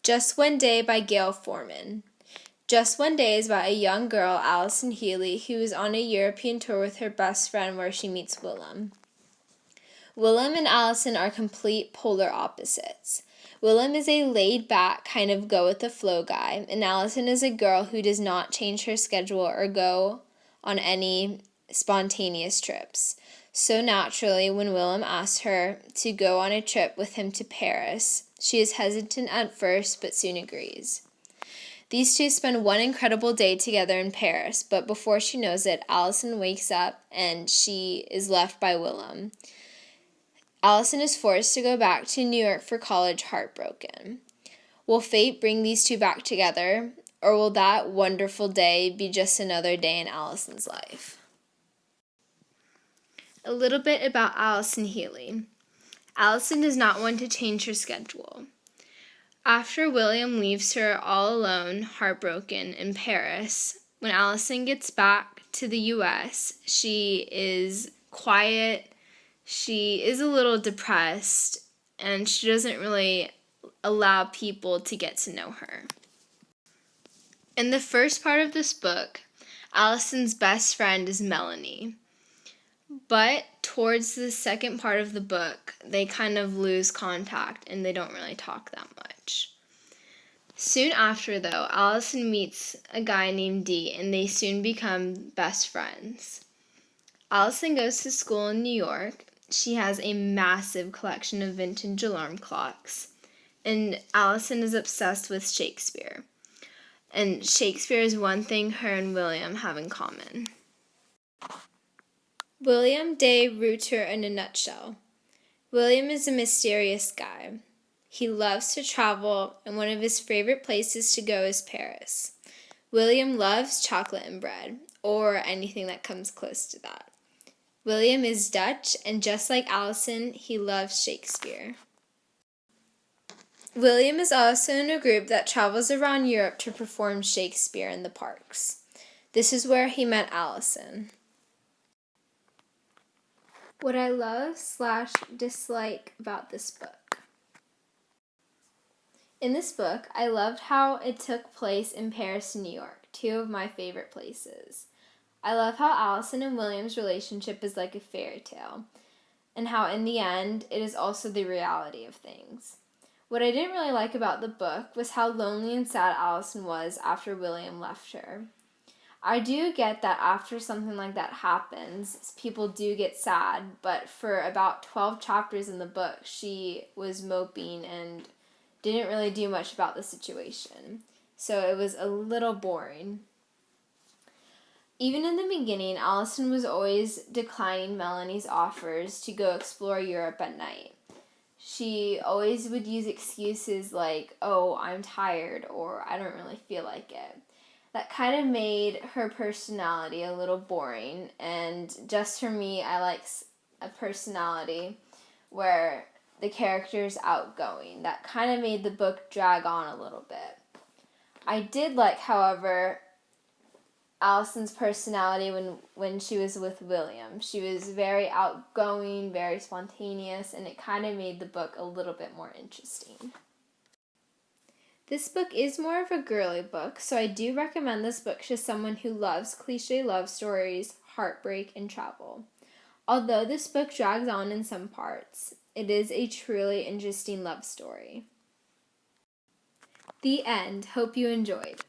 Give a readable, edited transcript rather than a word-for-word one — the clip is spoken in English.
Just One Day by Gail Forman. Just One Day is about a young girl, Allison Healy, who is on a European tour with her best friend where she meets Willem. Willem and Allison are complete polar opposites. Willem is a laid-back, kind of go-with-the-flow guy, and Allison is a girl who does not change her schedule or go on any spontaneous trips. So naturally, when Willem asks her to go on a trip with him to Paris, she is hesitant at first but soon agrees. These two spend one incredible day together in Paris, but before she knows it, Allison wakes up and she is left by Willem. Allison is forced to go back to New York for college heartbroken. Will fate bring these two back together, or will that wonderful day be just another day in Allison's life? A little bit about Allison Healy. Allison does not want to change her schedule. After William leaves her all alone, heartbroken, in Paris, when Allison gets back to the U.S., she is quiet, she is a little depressed, and she doesn't really allow people to get to know her. In the first part of this book, Allison's best friend is Melanie. But towards the second part of the book, they kind of lose contact and they don't really talk that much. Soon after, though, Allison meets a guy named Dee and they soon become best friends. Allison goes to school in New York. She has a massive collection of vintage alarm clocks. And Allison is obsessed with Shakespeare. And Shakespeare is one thing her and William have in common. William de Ruyter in a nutshell. William is a mysterious guy. He loves to travel, and one of his favorite places to go is Paris. William loves chocolate and bread, or anything that comes close to that. William is Dutch, and just like Allison, he loves Shakespeare. William is also in a group that travels around Europe to perform Shakespeare in the parks. This is where he met Allison. What I love/dislike about this book. In this book, I loved how it took place in Paris and New York, two of my favorite places. I love how Allison and William's relationship is like a fairy tale, and how in the end, it is also the reality of things. What I didn't really like about the book was how lonely and sad Allison was after William left her. I do get that after something like that happens, people do get sad, but for about 12 chapters in the book, she was moping and didn't really do much about the situation. So it was a little boring. Even in the beginning, Allison was always declining Melanie's offers to go explore Europe at night. She always would use excuses like, oh, I'm tired, or I don't really feel like it. That kind of made her personality a little boring, and just for me, I like a personality where the character's outgoing. That kind of made the book drag on a little bit. I did like, however, Allison's personality when she was with William. She was very outgoing, very spontaneous, and it kind of made the book a little bit more interesting. This book is more of a girly book, so I do recommend this book to someone who loves cliché love stories, heartbreak, and travel. Although this book drags on in some parts, it is a truly interesting love story. The end. Hope you enjoyed.